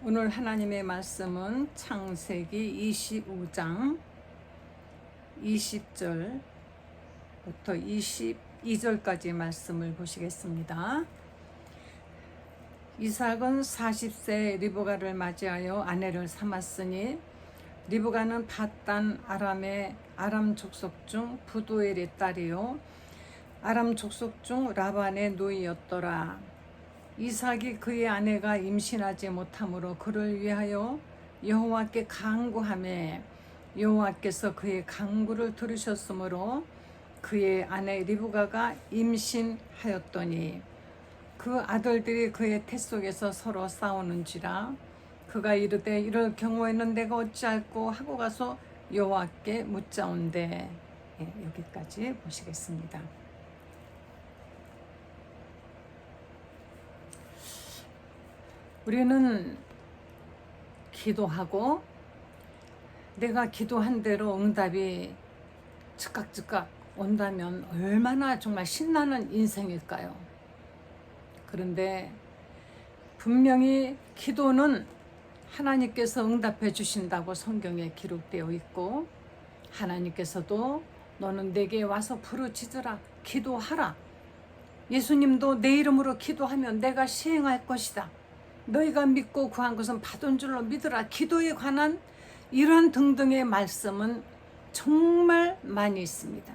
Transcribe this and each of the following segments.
오늘 하나님의 말씀은 창세기 25장 20절부터 22절까지 말씀을 보시겠습니다. 이삭은 40세 리브가를 맞이하여 아내를 삼았으니 리브가는 밧단 아람의 아람 족속 중 부두엘의 딸이요 아람 족속 중 라반의 노이였더라. 이삭이 그의 아내가 임신하지 못하므로 그를 위하여 여호와께 간구하매 여호와께서 그의 간구를 들으셨으므로 그의 아내 리브가가 임신하였더니 그 아들들이 그의 태 속에서 서로 싸우는지라 그가 이르되 이럴 경우에는 내가 어찌할꼬 하고 가서 여호와께 묻자온대. 여기까지 보시겠습니다. 우리는 기도하고 내가 기도한 대로 응답이 즉각 온다면 얼마나 정말 신나는 인생일까요? 그런데 분명히 기도는 하나님께서 응답해 주신다고 성경에 기록되어 있고 하나님께서도 너는 내게 와서 부르짖으라 기도하라 예수님도 내 이름으로 기도하면 내가 시행할 것이다. 너희가 믿고 구한 것은 받은 줄로 믿으라. 기도에 관한 이러한 등등의 말씀은 정말 많이 있습니다.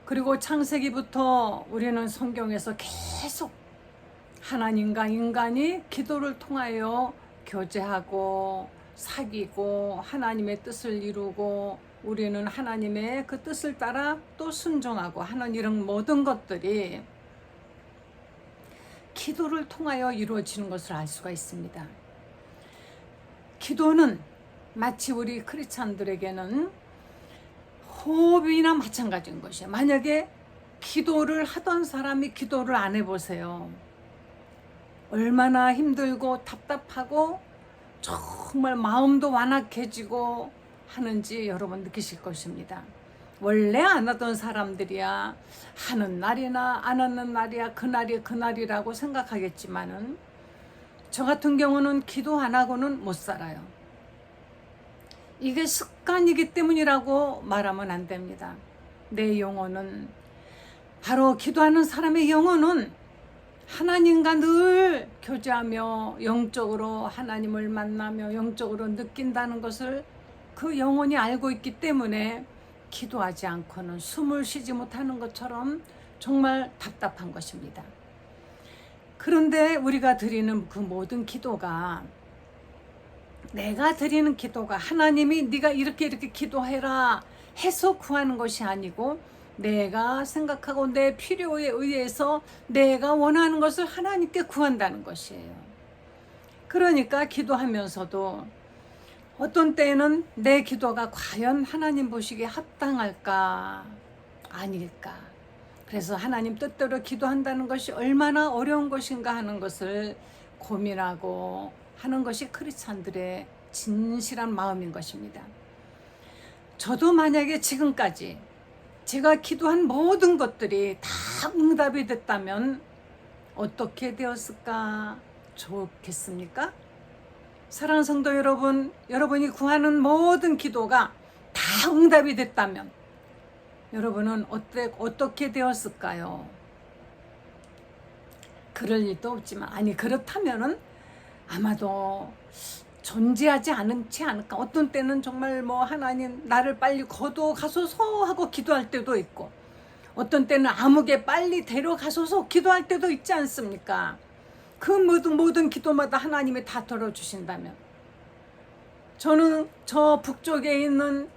그리고 창세기부터 우리는 성경에서 계속 하나님과 인간이 기도를 통하여 교제하고 사귀고 하나님의 뜻을 이루고 우리는 하나님의 그 뜻을 따라 또 순종하고 하는 이런 모든 것들이 기도를 통하여 이루어지는 것을 알 수가 있습니다. 기도는 마치 우리 크리스찬들에게는 호흡이나 마찬가지인 것이에요. 만약에 기도를 하던 사람이 기도를 안 해보세요. 얼마나 힘들고 답답하고 정말 마음도 완악해지고 하는지 여러분 느끼실 것입니다. 원래 안 하던 사람들이야 하는 날이나 안 하는 날이야 그날이 그날이라고 생각하겠지만은 저 같은 경우는 기도 안 하고는 못 살아요. 이게 습관이기 때문이라고 말하면 안 됩니다. 내 영혼은 바로 기도하는 사람의 영혼은 하나님과 늘 교제하며 영적으로 하나님을 만나며 영적으로 느낀다는 것을 그 영혼이 알고 있기 때문에 기도하지 않고는 숨을 쉬지 못하는 것처럼 정말 답답한 것입니다. 그런데 우리가 드리는 그 모든 기도가 내가 드리는 기도가 하나님이 네가 이렇게 기도해라 해서 구하는 것이 아니고 내가 생각하고 내 필요에 의해서 내가 원하는 것을 하나님께 구한다는 것이에요. 그러니까 기도하면서도 어떤 때에는 내 기도가 과연 하나님 보시기에 합당할까 아닐까 그래서 하나님 뜻대로 기도한다는 것이 얼마나 어려운 것인가 하는 것을 고민하고 하는 것이 크리스찬들의 진실한 마음인 것입니다. 저도 만약에 지금까지 제가 기도한 모든 것들이 다 응답이 됐다면 어떻게 되었을까 좋겠습니까? 사랑하는 성도 여러분, 여러분이 구하는 모든 기도가 다 응답이 됐다면 여러분은 어떻게 되었을까요? 그럴 일도 없지만 아니 그렇다면은 아마도 존재하지 않지 않을까. 어떤 때는 정말 하나님 나를 빨리 거둬가소서 하고 기도할 때도 있고 어떤 때는 암흑에 빨리 데려가소서 기도할 때도 있지 않습니까? 그 모든 기도마다 하나님이 다 들어주신다면 저는 저 북쪽에 있는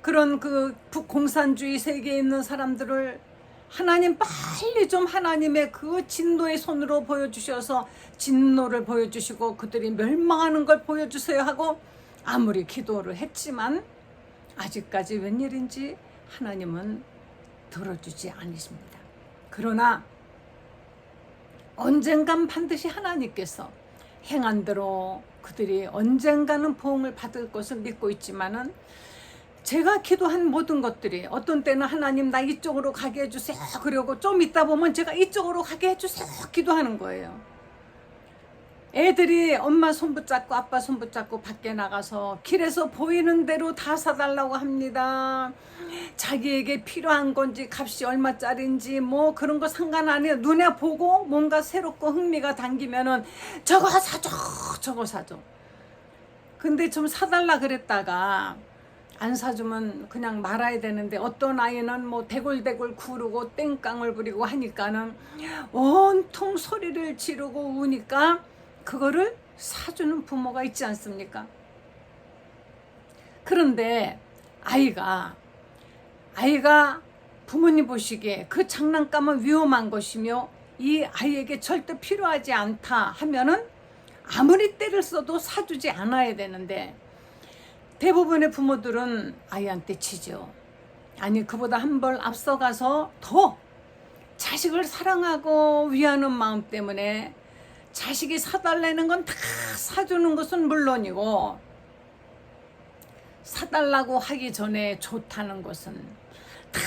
그런 그 북공산주의 세계에 있는 사람들을 하나님 빨리 좀 하나님의 그 진노의 손으로 보여주셔서 진노를 보여주시고 그들이 멸망하는 걸 보여주세요 하고 아무리 기도를 했지만 아직까지 웬일인지 하나님은 들어주지 않으십니다. 그러나 언젠간 반드시 하나님께서 행한 대로 그들이 언젠가는 보응을 받을 것을 믿고 있지만은 제가 기도한 모든 것들이 어떤 때는 하나님 나 이쪽으로 가게 해주세요 그러고 좀 있다 보면 제가 이쪽으로 가게 해주세요 기도하는 거예요. 애들이 엄마 손 붙잡고 아빠 손 붙잡고 밖에 나가서 길에서 보이는 대로 다 사달라고 합니다. 자기에게 필요한 건지 값이 얼마짜린지 뭐 그런 거 상관 안 해요. 눈에 보고 뭔가 새롭고 흥미가 당기면은 저거 사줘, 저거 사줘. 근데 좀 사달라 그랬다가 안 사주면 그냥 말아야 되는데 어떤 아이는 뭐 대굴대굴 구르고 땡깡을 부리고 하니까는 온통 소리를 지르고 우니까 그거를 사주는 부모가 있지 않습니까? 그런데 아이가 부모님 보시기에 그 장난감은 위험한 것이며 이 아이에게 절대 필요하지 않다 하면은 아무리 때를 써도 사주지 않아야 되는데 대부분의 부모들은 아이한테 치죠. 아니 그보다 한 발 앞서가서 더 자식을 사랑하고 위하는 마음 때문에 자식이 사달라는 건 다 사주는 것은 물론이고 사달라고 하기 전에 좋다는 것은 다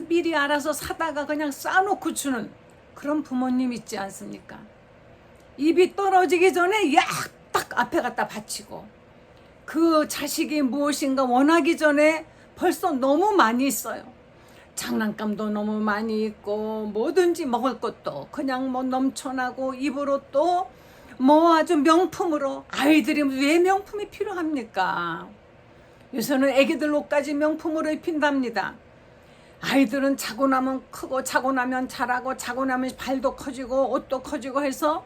미리 알아서 사다가 그냥 싸놓고 주는 그런 부모님 있지 않습니까? 입이 떨어지기 전에 약 딱 앞에 갖다 바치고 그 자식이 무엇인가 원하기 전에 벌써 너무 많이 있어요. 장난감도 너무 많이 있고 뭐든지 먹을 것도 그냥 뭐 넘쳐나고 입으로 또 뭐 아주 명품으로 아이들이 왜 명품이 필요합니까? 요새는 애기들 옷까지 명품으로 입힌답니다. 아이들은 자고 나면 크고 자고 나면 자라고 자고 나면 발도 커지고 옷도 커지고 해서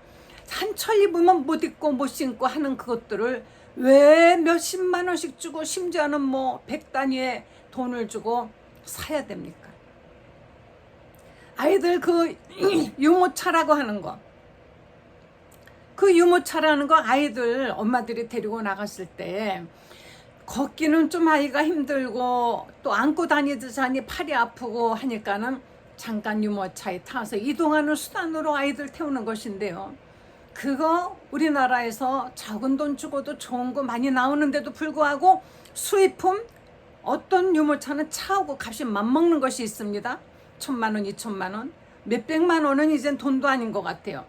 한철 입으면 못 입고 못 신고 하는 그것들을 왜 몇십만 원씩 주고 심지어는 뭐 100단위의 돈을 주고 사야 됩니까? 아이들 그 유모차라고 하는 거, 그 유모차라는 거 아이들 엄마들이 데리고 나갔을 때 걷기는 좀 아이가 힘들고 또 안고 다니듯이 팔이 아프고 하니까는 잠깐 유모차에 타서 이동하는 수단으로 아이들 태우는 것인데요. 그거 우리나라에서 적은 돈 주고도 좋은 거 많이 나오는데도 불구하고 수입품 어떤 유모차는 차하고 값이 맞먹는 것이 있습니다. 1,000만 원, 2,000만 원, 몇백만 원은 이젠 돈도 아닌 것 같아요.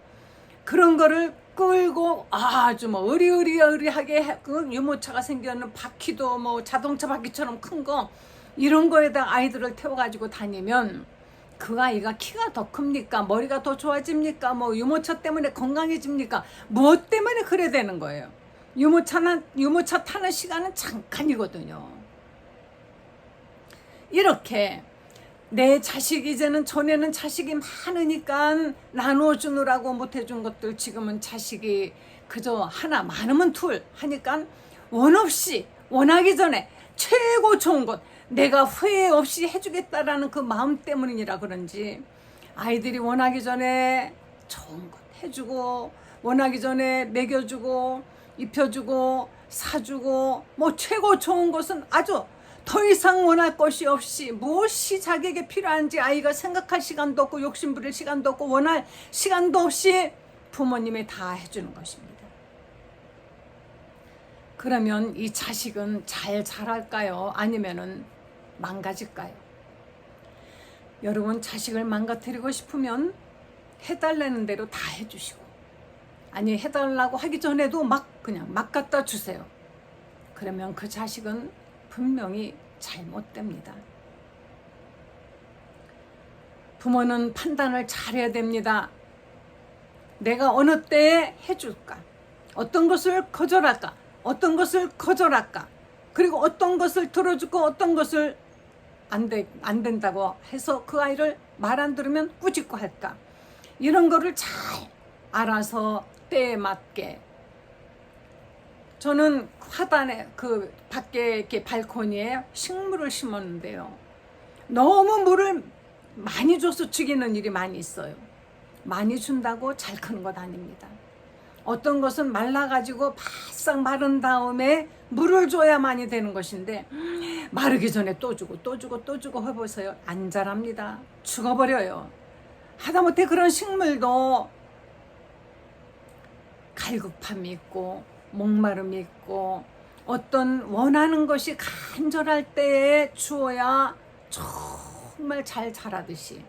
그런 거를 끌고 아주 뭐 의리하게 그 유모차가 생겨는 바퀴도 뭐 자동차 바퀴처럼 큰 거 이런 거에다 아이들을 태워가지고 다니면 그 아이가 키가 더 큽니까? 머리가 더 좋아집니까? 뭐 유모차 때문에 건강해집니까? 무엇 때문에 그래 되는 거예요? 유모차 타는 시간은 잠깐이거든요. 이렇게 내 자식 이제는 전에는 자식이 많으니까 나눠주느라고 못해준 것들 지금은 자식이 그저 하나 많으면 둘 하니까 원 없이 원하기 전에 최고 좋은 것 내가 후회 없이 해주겠다라는 그 마음 때문이라 그런지 아이들이 원하기 전에 좋은 것 해주고 원하기 전에 먹여주고 입혀주고 사주고 뭐 최고 좋은 것은 아주 더 이상 원할 것이 없이 무엇이 자기에게 필요한지 아이가 생각할 시간도 없고 욕심 부릴 시간도 없고 원할 시간도 없이 부모님이 다 해주는 것입니다. 그러면 이 자식은 잘 자랄까요? 아니면은 망가질까요? 여러분 자식을 망가뜨리고 싶으면 해달라는 대로 다 해주시고 아니 해달라고 하기 전에도 그냥 막 갖다 주세요. 그러면 그 자식은 분명히 잘못됩니다. 부모는 판단을 잘해야 됩니다. 내가 어느 때에 해줄까? 어떤 것을 거절할까? 어떤 것을 거절할까? 그리고 어떤 것을 들어주고 어떤 것을 안 된다고 해서 그 아이를 말 안 들으면 꾸짖고 할까? 이런 거를 잘 알아서 때에 맞게 저는 화단에 그 밖에 이렇게 발코니에 식물을 심었는데요. 너무 물을 많이 줘서 죽이는 일이 많이 있어요. 많이 준다고 잘 크는 것 아닙니다. 어떤 것은 말라가지고 바싹 마른 다음에 물을 줘야만이 되는 것인데 마르기 전에 또 주고 해보세요. 안 자랍니다. 죽어버려요. 하다못해 그런 식물도 갈급함이 있고 목마름이 있고 어떤 원하는 것이 간절할 때에 주어야 정말 잘 자라듯이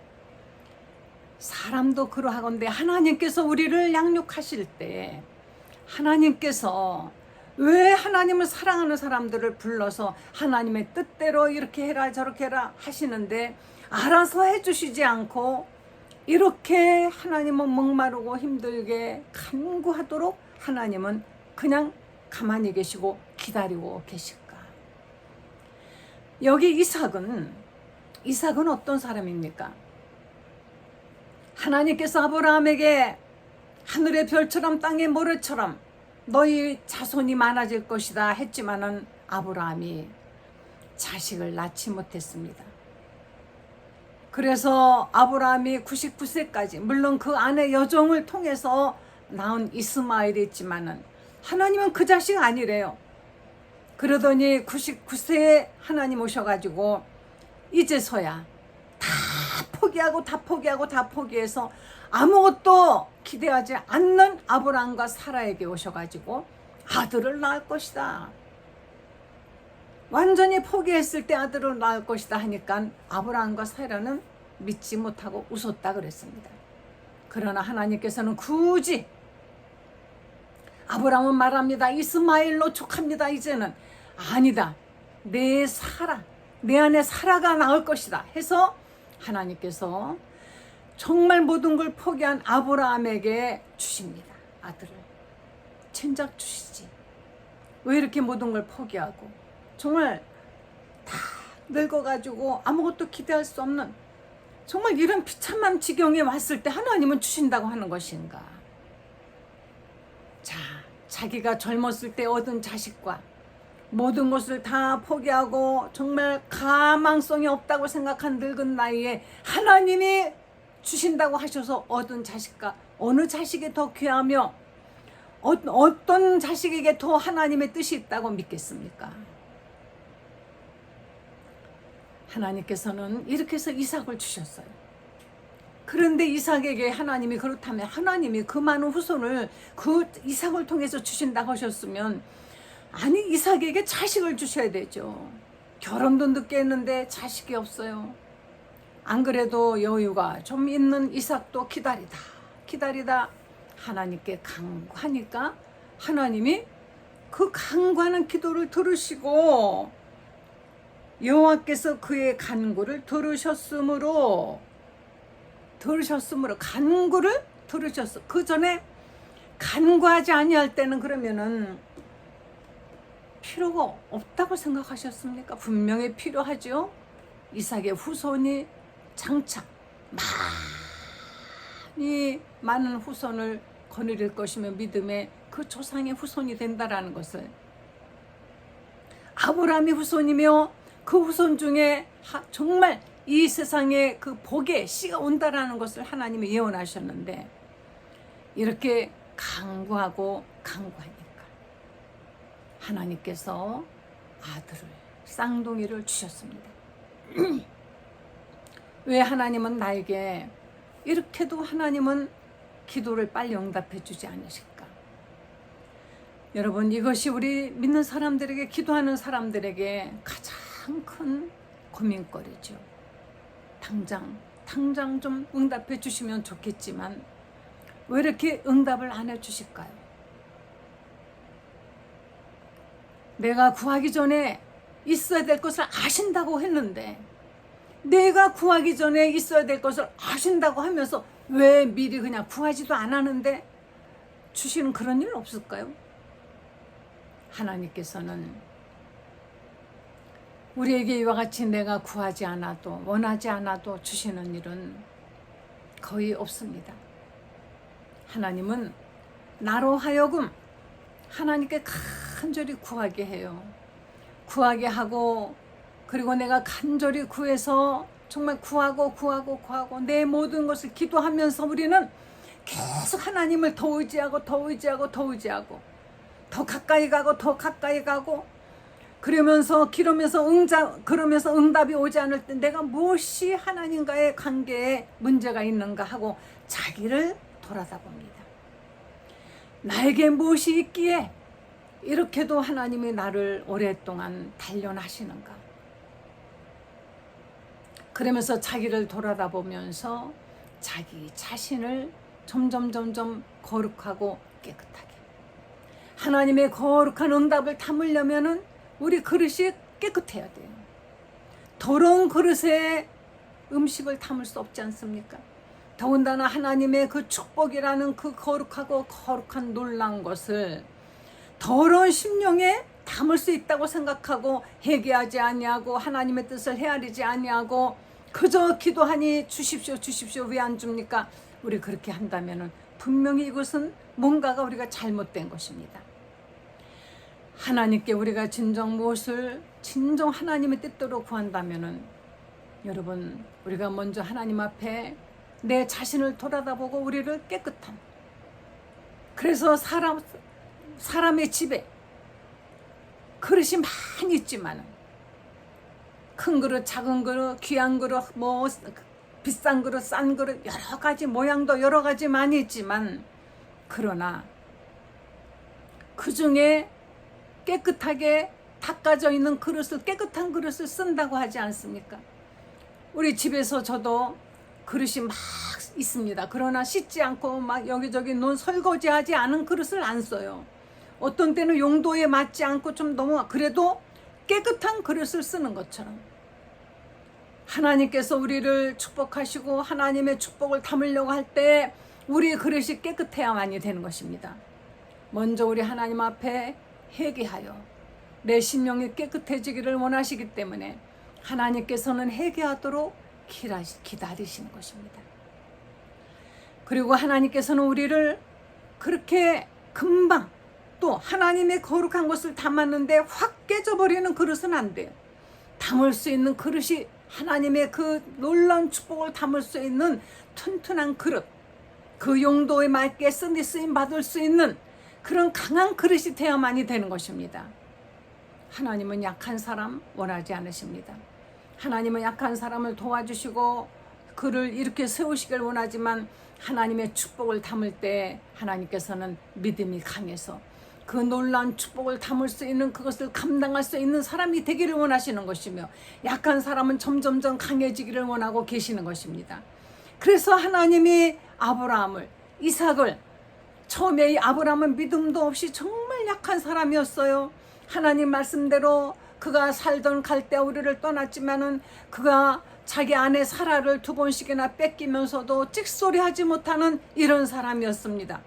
사람도 그러하건대 하나님께서 우리를 양육하실 때 하나님께서 왜 하나님을 사랑하는 사람들을 불러서 하나님의 뜻대로 이렇게 해라 저렇게 해라 하시는데 알아서 해주시지 않고 이렇게 하나님은 목마르고 힘들게 간구하도록 하나님은 그냥 가만히 계시고 기다리고 계실까? 여기 이삭은 어떤 사람입니까? 하나님께서 아브라함에게 하늘의 별처럼 땅의 모래처럼 너희 자손이 많아질 것이다 했지만은 아브라함이 자식을 낳지 못했습니다. 그래서 아브라함이 99세까지 물론 그 아내 여종을 통해서 낳은 이스마엘이 있지만은 하나님은 그 자식 아니래요. 그러더니 99세에 하나님 오셔가지고 이제서야 다 포기해서 아무것도 기대하지 않는 아브라함과 사라에게 오셔가지고 아들을 낳을 것이다. 완전히 포기했을 때 아들을 낳을 것이다 하니까 아브라함과 사라는 믿지 못하고 웃었다 그랬습니다. 그러나 하나님께서는 굳이 아브라함은 말합니다. 이스마엘로 족합니다. 이제는 아니다. 내 안에 사라가 낳을 것이다 해서 하나님께서 정말 모든 걸 포기한 아브라함에게 주십니다. 아들을. 진작 주시지. 왜 이렇게 모든 걸 포기하고 정말 다 늙어가지고 아무것도 기대할 수 없는 정말 이런 비참한 지경에 왔을 때 하나님은 주신다고 하는 것인가? 자, 자기가 젊었을 때 얻은 자식과 모든 것을 다 포기하고 정말 가망성이 없다고 생각한 늙은 나이에 하나님이 주신다고 하셔서 얻은 자식과 어느 자식이 더 귀하며 어떤 자식에게 더 하나님의 뜻이 있다고 믿겠습니까? 하나님께서는 이렇게 해서 이삭을 주셨어요. 그런데 이삭에게 하나님이 그렇다면 하나님이 그 많은 후손을 그 이삭을 통해서 주신다고 하셨으면 아니 이삭에게 자식을 주셔야 되죠. 결혼도 늦게 했는데 자식이 없어요. 안 그래도 여유가 좀 있는 이삭도 기다리다 하나님께 간구하니까 하나님이 그 간구하는 기도를 들으시고 여호와께서 그의 간구를 들으셨으므로 간구를 들으셨어. 그 전에 간구하지 아니할 때는 그러면은 필요가 없다고 생각하셨습니까? 분명히 필요하죠. 이삭의 후손이 장차 많은 후손을 거느릴 것이며 믿음의 그 조상의 후손이 된다라는 것을 아브라함이 후손이며 그 후손 중에 정말 이 세상에 그 복의 씨가 온다라는 것을 하나님이 예언하셨는데 이렇게 간구하니까 하나님께서 아들을 쌍둥이를 주셨습니다. 왜 하나님은 나에게 이렇게도 하나님은 기도를 빨리 응답해 주지 않으실까? 여러분 이것이 우리 믿는 사람들에게 기도하는 사람들에게 가장 큰 고민거리죠. 당장 좀 응답해 주시면 좋겠지만 왜 이렇게 응답을 안 해 주실까요? 내가 구하기 전에 있어야 될 것을 아신다고 했는데 내가 구하기 전에 있어야 될 것을 아신다고 하면서 왜 미리 그냥 구하지도 않았는데 주시는 그런 일 없을까요? 하나님께서는 우리에게 이와 같이 내가 구하지 않아도 원하지 않아도 주시는 일은 거의 없습니다. 하나님은 나로 하여금 하나님께 간절히 구하게 해요. 구하게 하고 그리고 내가 간절히 구해서 정말 구하고 내 모든 것을 기도하면서 우리는 계속 하나님을 더 의지하고 더 가까이 가고 그러면서 응답이 오지 않을 때 내가 무엇이 하나님과의 관계에 문제가 있는가 하고 자기를 돌아다 봅니다. 나에게 무엇이 있기에 이렇게도 하나님이 나를 오랫동안 단련하시는가? 그러면서 자기를 돌아다 보면서 자기 자신을 점점 거룩하고 깨끗하게 하나님의 거룩한 응답을 담으려면은 우리 그릇이 깨끗해야 돼요. 더러운 그릇에 음식을 담을 수 없지 않습니까? 더군다나 하나님의 그 축복이라는 그 거룩하고 거룩한 놀라운 것을 더러운 심령에 담을 수 있다고 생각하고 회개하지 아니하고 하나님의 뜻을 헤아리지 아니하고 그저 기도하니 주십시오 주십시오 왜 안 줍니까? 우리 그렇게 한다면은 분명히 이것은 뭔가가 우리가 잘못된 것입니다. 하나님께 우리가 진정 하나님의 뜻대로 구한다면은 여러분 우리가 먼저 하나님 앞에 내 자신을 돌아다보고 우리를 깨끗한, 그래서 사람의 집에 그릇이 많이 있지만은 큰 그릇 작은 그릇 귀한 그릇 뭐 비싼 그릇 싼 그릇 여러 가지 모양도 여러 가지 많이 있지만 그러나 그 중에 깨끗하게 닦아져 있는 그릇을 깨끗한 그릇을 쓴다고 하지 않습니까? 우리 집에서 저도 그릇이 막 있습니다. 그러나 씻지 않고 막 여기저기 설거지하지 않은 그릇을 안 써요. 어떤 때는 용도에 맞지 않고 좀 너무 그래도 깨끗한 그릇을 쓰는 것처럼 하나님께서 우리를 축복하시고 하나님의 축복을 담으려고 할 때 우리 그릇이 깨끗해야만이 되는 것입니다. 먼저 우리 하나님 앞에 회개하여 내 심령이 깨끗해지기를 원하시기 때문에 하나님께서는 회개하도록 기다리시는 것입니다. 그리고 하나님께서는 우리를 그렇게 금방 또 하나님의 거룩한 것을 담았는데 확 깨져버리는 그릇은 안 돼요. 담을 수 있는 그릇이 하나님의 그 놀라운 축복을 담을 수 있는 튼튼한 그릇, 그 용도에 맞게 쓰임 받을 수 있는 그런 강한 그릇이 되어야만이 되는 것입니다. 하나님은 약한 사람 원하지 않으십니다. 하나님은 약한 사람을 도와주시고 그를 이렇게 세우시길 원하지만 하나님의 축복을 담을 때 하나님께서는 믿음이 강해서 그 놀라운 축복을 담을 수 있는 그것을 감당할 수 있는 사람이 되기를 원하시는 것이며 약한 사람은 점점점 강해지기를 원하고 계시는 것입니다. 그래서 하나님이 아브라함을 이삭을 처음에 이 아브라함은 믿음도 없이 정말 약한 사람이었어요. 하나님 말씀대로 그가 살던 갈대우리를 떠났지만은 그가 자기 아내 사라를 2번씩이나 뺏기면서도 찍소리하지 못하는 이런 사람이었습니다.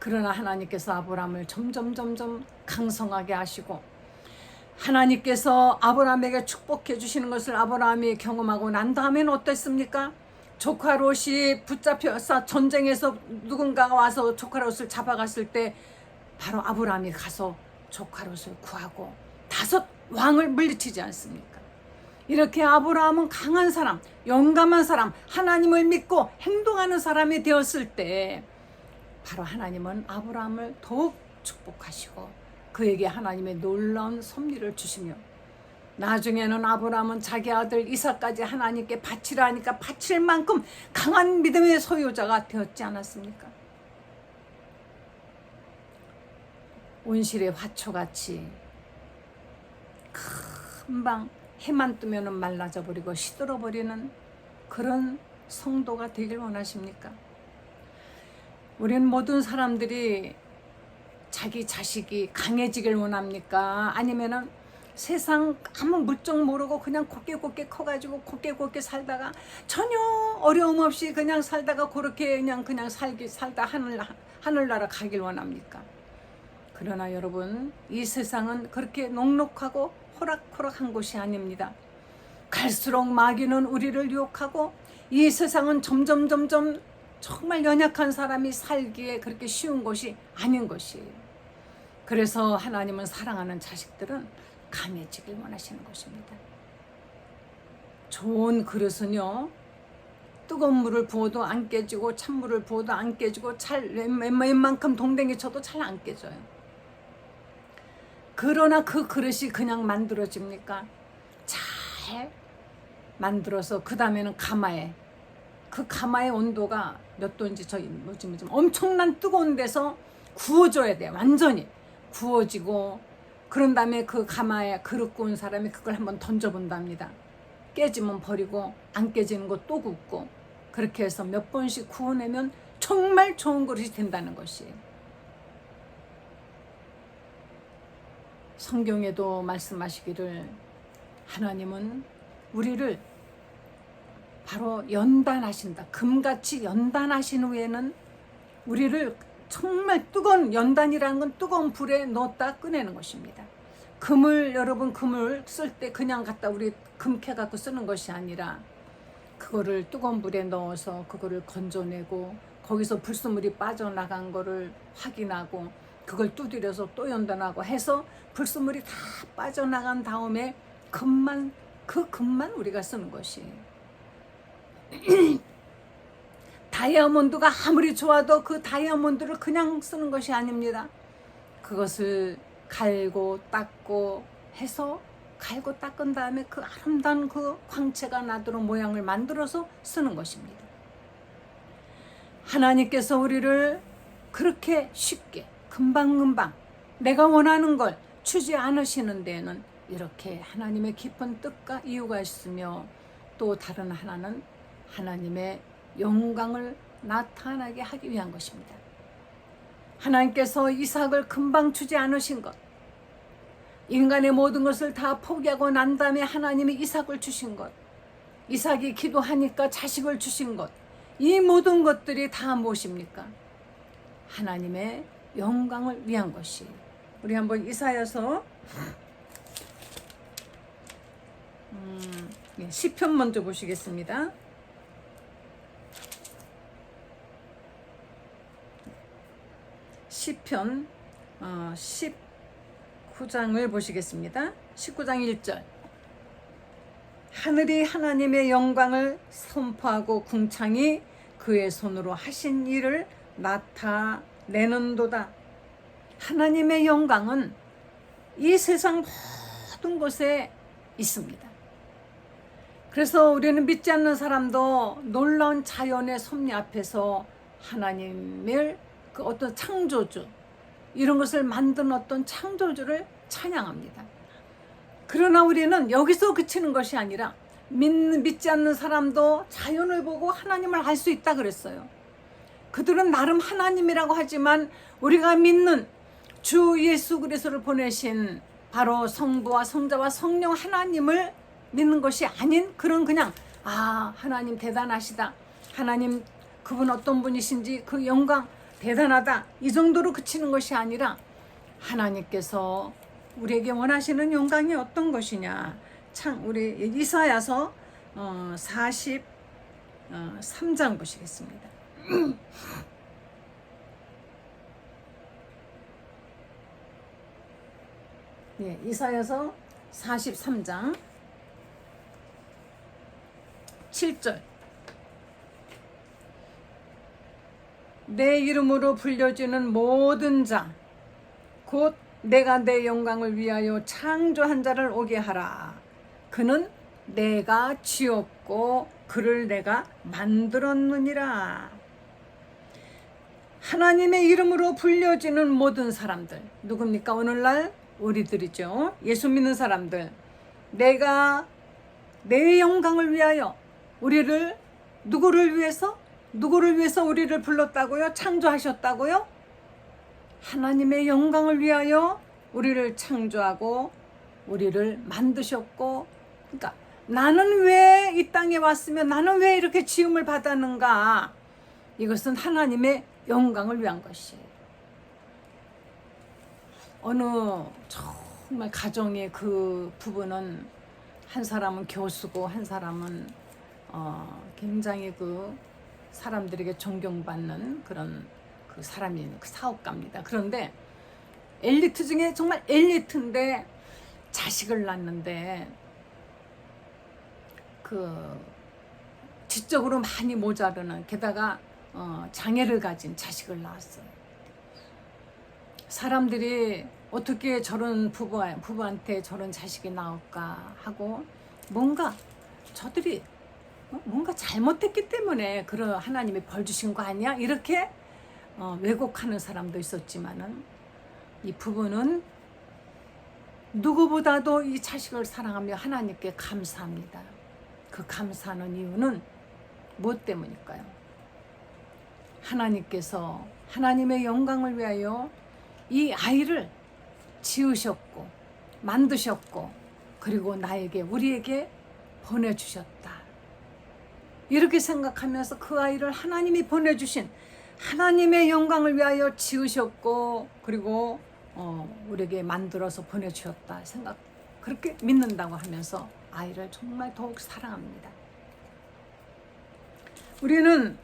그러나 하나님께서 아브라함을 점점 강성하게 하시고 하나님께서 아브라함에게 축복해 주시는 것을 아브라함이 경험하고 난 다음에는 어땠습니까? 조카 롯이 붙잡혀서 전쟁에서 누군가가 와서 조카 롯을 잡아갔을 때 바로 아브라함이 가서 조카 롯을 구하고 5 왕을 물리치지 않습니까? 이렇게 아브라함은 강한 사람, 용감한 사람, 하나님을 믿고 행동하는 사람이 되었을 때 바로 하나님은 아브라함을 더욱 축복하시고 그에게 하나님의 놀라운 섭리를 주시며 나중에는 아브라함은 자기 아들 이삭까지 하나님께 바치라 하니까 바칠 만큼 강한 믿음의 소유자가 되었지 않았습니까? 온실의 화초같이 금방 해만 뜨면 말라져 버리고 시들어 버리는 그런 성도가 되길 원하십니까? 우리는 모든 사람들이 자기 자식이 강해지길 원합니까? 아니면은 세상 아무 물정 모르고 그냥 곱게 커가지고 곱게 살다가 전혀 어려움 없이 그냥 살다가 그렇게 그냥 살다 하늘나라 가길 원합니까? 그러나 여러분, 이 세상은 그렇게 녹록하고 호락호락한 곳이 아닙니다. 갈수록 마귀는 우리를 유혹하고 이 세상은 점점 정말 연약한 사람이 살기에 그렇게 쉬운 것이 아닌 것이에요. 그래서 하나님은 사랑하는 자식들은 강해지길 원하시는 것입니다. 좋은 그릇은요, 뜨거운 물을 부어도 안 깨지고 찬물을 부어도 안 깨지고 웬만큼 동댕이 쳐도 잘 안 깨져요. 그러나 그 그릇이 그냥 만들어집니까? 잘 만들어서 그 다음에는 가마에, 그 가마의 온도가 몇 도인지 요즘 엄청난 뜨거운 데서 구워줘야 돼요. 완전히 구워지고 그런 다음에 그 가마에 그릇 구운 사람이 그걸 한번 던져본답니다. 깨지면 버리고 안 깨지는 거 또 굽고 그렇게 해서 몇 번씩 구워내면 정말 좋은 그릇이 된다는 것이에요. 성경에도 말씀하시기를 하나님은 우리를 바로 연단하신다. 금같이 연단하신 후에는 우리를 정말 뜨거운, 연단이라는 건 뜨거운 불에 넣었다 꺼내는 것입니다. 금을, 여러분 금을 쓸 때 그냥 갖다 우리 금캐 갖고 쓰는 것이 아니라 그거를 뜨거운 불에 넣어서 그거를 건져내고 거기서 불순물이 빠져나간 거를 확인하고 그걸 두드려서 또 연단하고 해서 불순물이 다 빠져나간 다음에 금만, 그 금만 우리가 쓰는 것이 다이아몬드가 아무리 좋아도 그 다이아몬드를 그냥 쓰는 것이 아닙니다. 그것을 갈고 닦고 해서 갈고 닦은 다음에 그 아름다운 그 광채가 나도록 모양을 만들어서 쓰는 것입니다. 하나님께서 우리를 그렇게 쉽게 금방금방 내가 원하는 걸 주지 않으시는 데에는 이렇게 하나님의 깊은 뜻과 이유가 있으며 또 다른 하나는 하나님의 영광을 나타나게 하기 위한 것입니다. 하나님께서 이삭을 금방 주지 않으신 것, 인간의 모든 것을 다 포기하고 난 다음에 하나님이 이삭을 주신 것, 이삭이 기도하니까 자식을 주신 것, 이 모든 것들이 다 무엇입니까? 하나님의 영광을 위한 것이. 우리 한번 이사야서 시편 먼저 보시겠습니다. 시편 19장을 보시겠습니다. 19장 1절. 하늘이 하나님의 영광을 선포하고 궁창이 그의 손으로 하신 일을 나타내는도다. 하나님의 영광은 이 세상 모든 곳에 있습니다. 그래서 우리는 믿지 않는 사람도 놀라운 자연의 섭리 앞에서 하나님을 그 어떤 창조주, 이런 것을 만든 어떤 창조주를 찬양합니다. 그러나 우리는 여기서 그치는 것이 아니라 믿지 않는 사람도 자연을 보고 하나님을 알 수 있다 그랬어요. 그들은 나름 하나님이라고 하지만 우리가 믿는 주 예수 그리스도를 보내신 바로 성부와 성자와 성령 하나님을 믿는 것이 아닌 그런 그냥 하나님 대단하시다, 하나님 그분 어떤 분이신지 그 영광 대단하다, 이 정도로 그치는 것이 아니라 하나님께서 우리에게 원하시는 영광이 어떤 것이냐. 우리 이사야서 43장 보시겠습니다. 예, 이사야서 43장 7절. 내 이름으로 불려지는 모든 자, 곧 내가 내 영광을 위하여 창조한 자를 오게 하라. 그는 내가 지었고 그를 내가 만들었느니라. 하나님의 이름으로 불려지는 모든 사람들, 누굽니까? 오늘날 우리들이죠. 예수 믿는 사람들. 내가 내 영광을 위하여 우리를 누구를 위해서 우리를 불렀다고요? 창조하셨다고요? 하나님의 영광을 위하여 우리를 창조하고 우리를 만드셨고, 그러니까 나는 왜 이 땅에 왔으면 나는 왜 이렇게 지음을 받았는가? 이것은 하나님의 영광을 위한 것이에요. 어느 정말 가정의 그 부부는 한 사람은 교수고 한 사람은 굉장히 그 사람들에게 존경받는 그런 그 사람이 그 사업가입니다. 그런데 엘리트 중에 정말 엘리트인데 자식을 낳는데 그 지적으로 많이 모자르는, 게다가 장애를 가진 자식을 낳았어요. 사람들이 어떻게 저런 부부한테 저런 자식이 나올까 하고 뭔가 저들이 뭔가 잘못했기 때문에 그런 하나님이 벌 주신 거 아니야? 이렇게 왜곡하는 사람도 있었지만은 이 부부는 누구보다도 이 자식을 사랑하며 하나님께 감사합니다. 그 감사하는 이유는 무엇 때문일까요? 하나님께서 하나님의 영광을 위하여 이 아이를 지으셨고 만드셨고 그리고 나에게 우리에게 보내주셨다. 이렇게 생각하면서 그 아이를 하나님이 보내주신 하나님의 영광을 위하여 지으셨고 그리고 우리에게 만들어서 보내주셨다 생각 그렇게 믿는다고 하면서 아이를 정말 더욱 사랑합니다. 우리는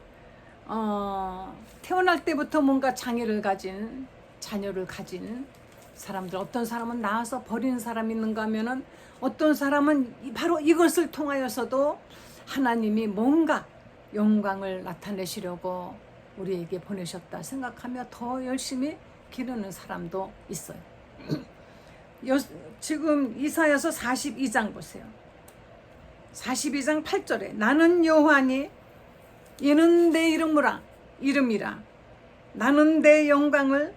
태어날 때부터 뭔가 장애를 가진 자녀를 가진 사람들, 어떤 사람은 낳아서 버린 사람이 있는가 하면은 어떤 사람은 바로 이것을 통하여서도 하나님이 뭔가 영광을 나타내시려고 우리에게 보내셨다 생각하며 더 열심히 기르는 사람도 있어요. 지금 이사야서 42장 보세요. 42장 8절에 나는 여호와니 이는 내 이름이라 나는 내 영광을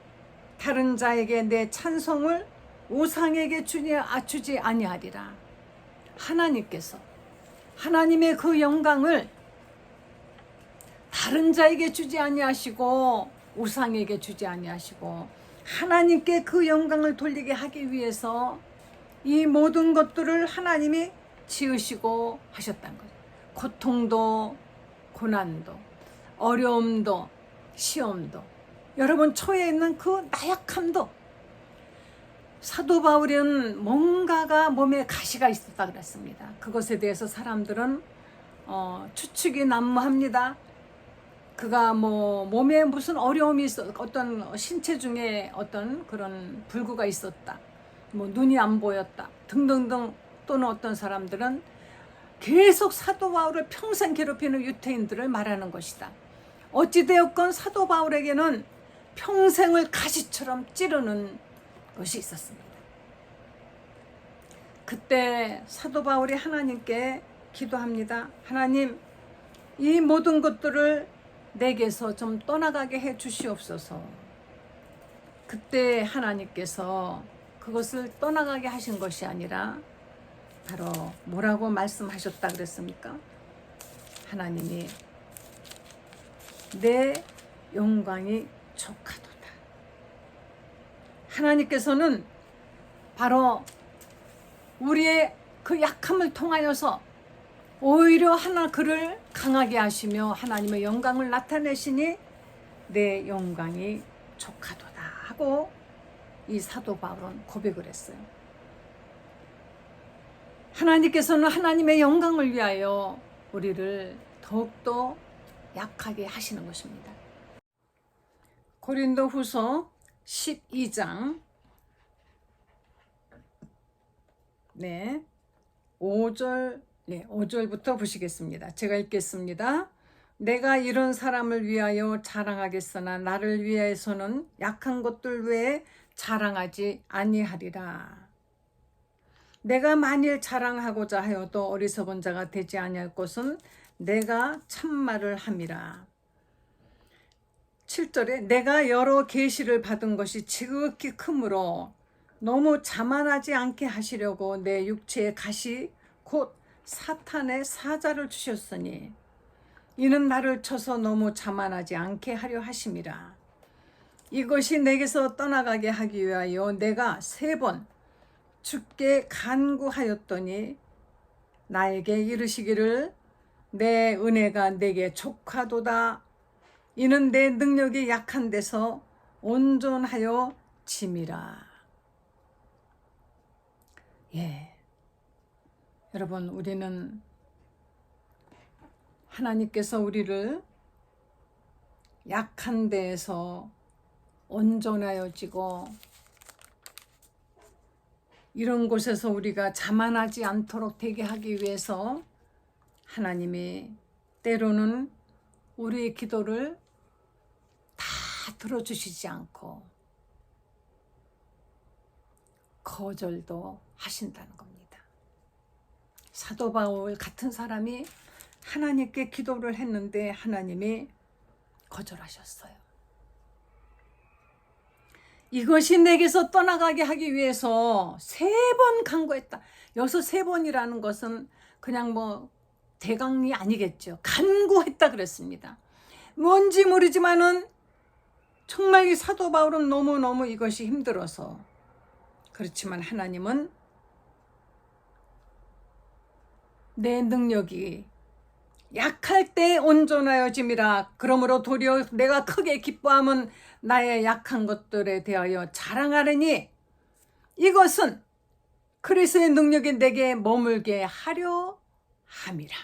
다른 자에게 내 찬송을 우상에게 주지 아니하리라. 하나님께서 하나님의 그 영광을 다른 자에게 주지 아니하시고 우상에게 주지 아니하시고 하나님께 그 영광을 돌리게 하기 위해서 이 모든 것들을 하나님이 지으시고 하셨다는 거죠. 고통도 고난도 어려움도 시험도 여러분 처해 있는 그 나약함도 사도 바울은 뭔가가 몸에 가시가 있었다 그랬습니다. 그것에 대해서 사람들은 추측이 난무합니다. 그가 몸에 무슨 어려움이 어떤 신체 중에 어떤 그런 불구가 있었다. 눈이 안 보였다. 등등등 또는 어떤 사람들은 계속 사도 바울을 평생 괴롭히는 유태인들을 말하는 것이다. 어찌되었건 사도 바울에게는 평생을 가시처럼 찌르는 것이 있었습니다. 그때 사도 바울이 하나님께 기도합니다. 하나님, 이 모든 것들을 내게서 좀 떠나가게 해 주시옵소서. 그때 하나님께서 그것을 떠나가게 하신 것이 아니라 바로 뭐라고 말씀하셨다 그랬습니까? 하나님이 내 영광이 족하도다. 하나님께서는 바로 우리의 그 약함을 통하여서 오히려 그를 강하게 하시며 하나님의 영광을 나타내시니 내 영광이 족하도다 하고 이 사도 바울은 고백을 했어요. 하나님께서는 하나님의 영광을 위하여 우리를 더욱더 약하게 하시는 것입니다. 고린도후서 12장 5절부터 보시겠습니다. 제가 읽겠습니다. 내가 이런 사람을 위하여 자랑하겠으나 나를 위해서는 약한 것들 외에 자랑하지 아니하리라. 내가 만일 자랑하고자 하여도 어리석은 자가 되지 아니할 것은 내가 참말을 함이라. 7절에 내가 여러 계시를 받은 것이 지극히 크므로 너무 자만하지 않게 하시려고 내 육체의 가시 곧 사탄의 사자를 주셨으니 이는 나를 쳐서 너무 자만하지 않게 하려 하심이라. 이것이 내게서 떠나가게 하기 위하여 내가 3번 주께 간구하였더니 나에게 이르시기를 내 은혜가 내게 족하도다. 이는 내 능력이 약한 데서 온전하여 짐이라. 여러분, 우리는 하나님께서 우리를 약한 데에서 온전하여지고 이런 곳에서 우리가 자만하지 않도록 되게 하기 위해서 하나님이 때로는 우리의 기도를 다 들어주시지 않고 거절도 하신다는 겁니다. 사도 바울 같은 사람이 하나님께 기도를 했는데 하나님이 거절하셨어요. 이것이 내게서 떠나가게 하기 위해서 3번 간구했다. 여기서 3번이라는 것은 그냥 대강이 아니겠죠. 간구했다 그랬습니다. 뭔지 모르지만은 정말 이 사도 바울은 너무너무 이것이 힘들어서 그렇지만 하나님은 내 능력이 약할 때 온전하여짐이라. 그러므로 도리어 내가 크게 기뻐함은 나의 약한 것들에 대하여 자랑하려니 이것은 그리스도의 능력이 내게 머물게 하려 함이라.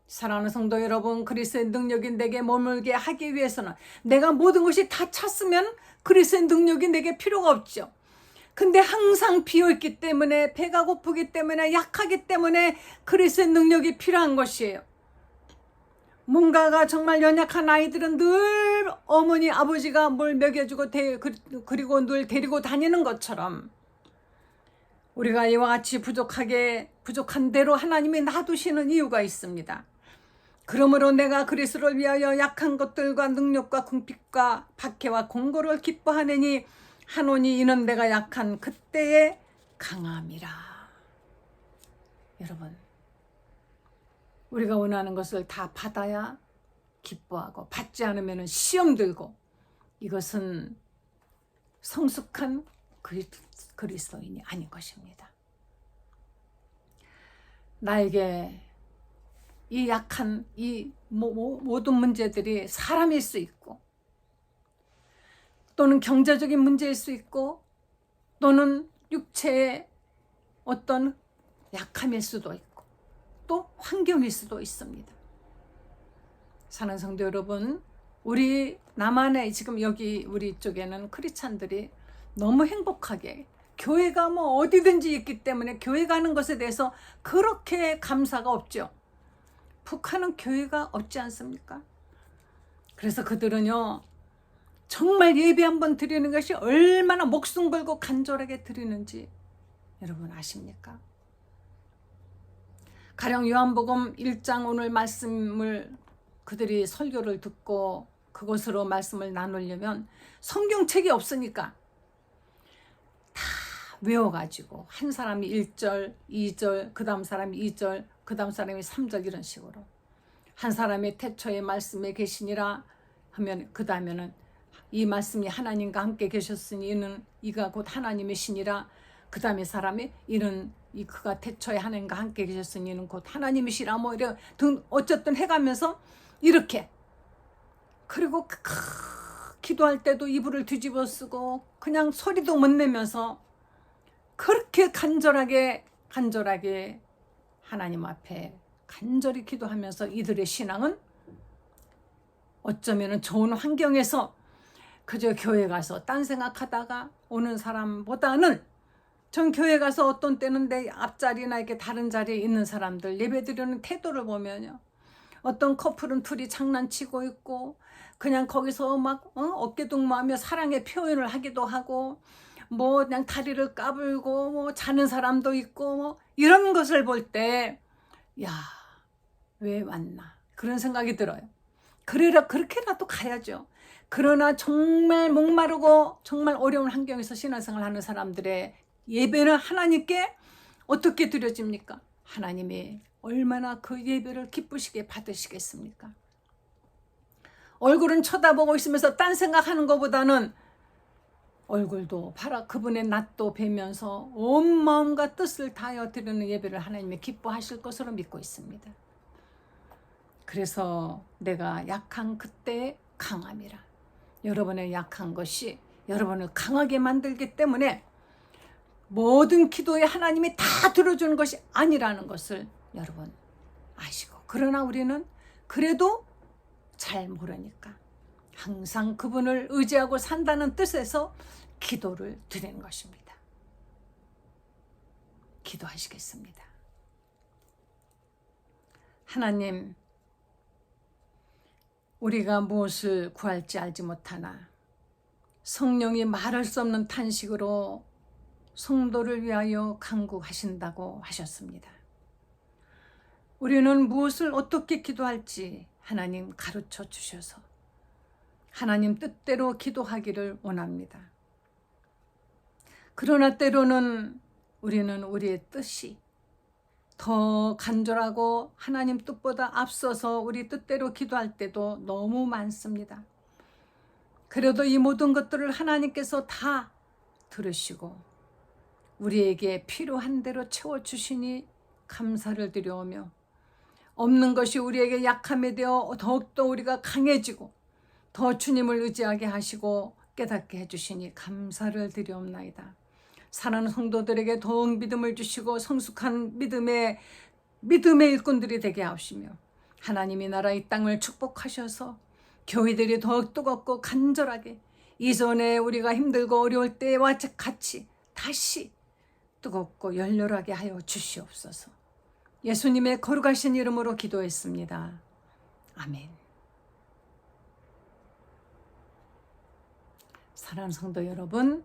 사랑하는 성도 여러분, 그리스도의 능력이 내게 머물게 하기 위해서는 내가 모든 것이 다 찼으면 그리스도의 능력이 내게 필요가 없죠. 근데 항상 비어있기 때문에, 배가 고프기 때문에, 약하기 때문에 그리스도의 능력이 필요한 것이에요. 뭔가가 정말 연약한 아이들은 늘 어머니 아버지가 뭘 먹여주고 그리고 늘 데리고 다니는 것처럼 우리가 이와 같이 부족한 대로 하나님이 놔두시는 이유가 있습니다. 그러므로 내가 그리스도를 위하여 약한 것들과 능력과 궁핍과 박해와 공고를 기뻐하느니 하노니 이는 내가 약한 그때의 강함이라. 여러분, 우리가 원하는 것을 다 받아야 기뻐하고, 받지 않으면 시험 들고, 이것은 성숙한 그리스도인이 아닌 것입니다. 나에게 이 약한 이 모든 문제들이 사람일 수 있고, 또는 경제적인 문제일 수 있고, 또는 육체의 어떤 약함일 수도 있고, 또 환경일 수도 있습니다. 사는 성도 여러분, 우리 남한에 지금 여기 우리 쪽에는 크리스찬들이 너무 행복하게 교회가 뭐 어디든지 있기 때문에 교회 가는 것에 대해서 그렇게 감사가 없죠. 북한은 교회가 없지 않습니까? 그래서 그들은요, 정말 예배 한번 드리는 것이 얼마나 목숨 걸고 간절하게 드리는지 여러분 아십니까? 가령 요한복음 1장 오늘 말씀을 그들이 설교를 듣고 그것으로 말씀을 나누려면 성경책이 없으니까 다 외워가지고 한 사람이 1절, 2절, 그 다음 사람이 2절, 그 다음 사람이 3절 이런 식으로 한 사람이 태초에 말씀에 계시니라 하면 그 다음에는 이 말씀이 하나님과 함께 계셨으니 이가 곧 하나님의 신이라. 그 다음에 사람이 그가 태초에 하나님과 함께 계셨으니 이는 곧 하나님이시라. 뭐 이래 어쨌든 해가면서 이렇게. 그리고 기도할 때도 이불을 뒤집어 쓰고 그냥 소리도 못 내면서 그렇게 간절하게 하나님 앞에 간절히 기도하면서 이들의 신앙은 어쩌면 좋은 환경에서 그저 교회 가서 딴 생각하다가 오는 사람보다는, 전 교회 가서 어떤 때는 내 앞자리나 이렇게 다른 자리에 있는 사람들 예배드리는 태도를 보면요, 어떤 커플은 둘이 장난치고 있고 그냥 거기서 막 어깨동무하며 사랑의 표현을 하기도 하고, 뭐 그냥 다리를 까불고 뭐 자는 사람도 있고, 뭐 이런 것을 볼 때 야, 왜 왔나 그런 생각이 들어요. 그렇게라도 가야죠. 그러나 정말 목마르고 정말 어려운 환경에서 신앙생활 하는 사람들의 예배는 하나님께 어떻게 드려집니까? 하나님이 얼마나 그 예배를 기쁘시게 받으시겠습니까? 얼굴은 쳐다보고 있으면서 딴 생각하는 것보다는 얼굴도 그분의 낯도 뵈면서 온 마음과 뜻을 다하여 드리는 예배를 하나님이 기뻐하실 것으로 믿고 있습니다. 그래서 내가 약한 그때의 강함이라. 여러분의 약한 것이 여러분을 강하게 만들기 때문에 모든 기도에 하나님이 다 들어주는 것이 아니라는 것을 여러분 아시고, 그러나 우리는 그래도 잘 모르니까 항상 그분을 의지하고 산다는 뜻에서 기도를 드리는 것입니다. 기도하시겠습니다. 하나님, 우리가 무엇을 구할지 알지 못하나 성령이 말할 수 없는 탄식으로 성도를 위하여 간구하신다고 하셨습니다. 우리는 무엇을 어떻게 기도할지 하나님 가르쳐 주셔서 하나님 뜻대로 기도하기를 원합니다. 그러나 때로는 우리는 우리의 뜻이 더 간절하고 하나님 뜻보다 앞서서 우리 뜻대로 기도할 때도 너무 많습니다. 그래도 이 모든 것들을 하나님께서 다 들으시고 우리에게 필요한 대로 채워주시니 감사를 드려오며 없는 것이 우리에게 약함이 되어 더욱더 우리가 강해지고 더 주님을 의지하게 하시고 깨닫게 해주시니 감사를 드리옵나이다. 사랑하는 성도들에게 더욱 믿음을 주시고 성숙한 믿음의 일꾼들이 되게 하시며 하나님이 나라 이 땅을 축복하셔서 교회들이 더욱 뜨겁고 간절하게 이전에 우리가 힘들고 어려울 때와 같이 다시 뜨겁고 열렬하게 하여 주시옵소서. 예수님의 거룩하신 이름으로 기도했습니다. 아멘. 사랑하는 성도 여러분,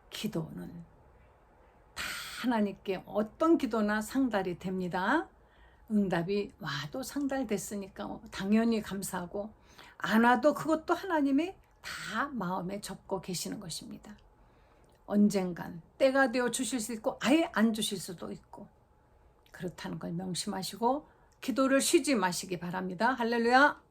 기도는 다 하나님께 어떤 기도나 상달이 됩니다. 응답이 와도 상달됐으니까 당연히 감사하고 안 와도 그것도 하나님이 다 마음에 적고 계시는 것입니다. 언젠간 때가 되어 주실 수 있고 아예 안 주실 수도 있고 그렇다는 걸 명심하시고 기도를 쉬지 마시기 바랍니다. 할렐루야.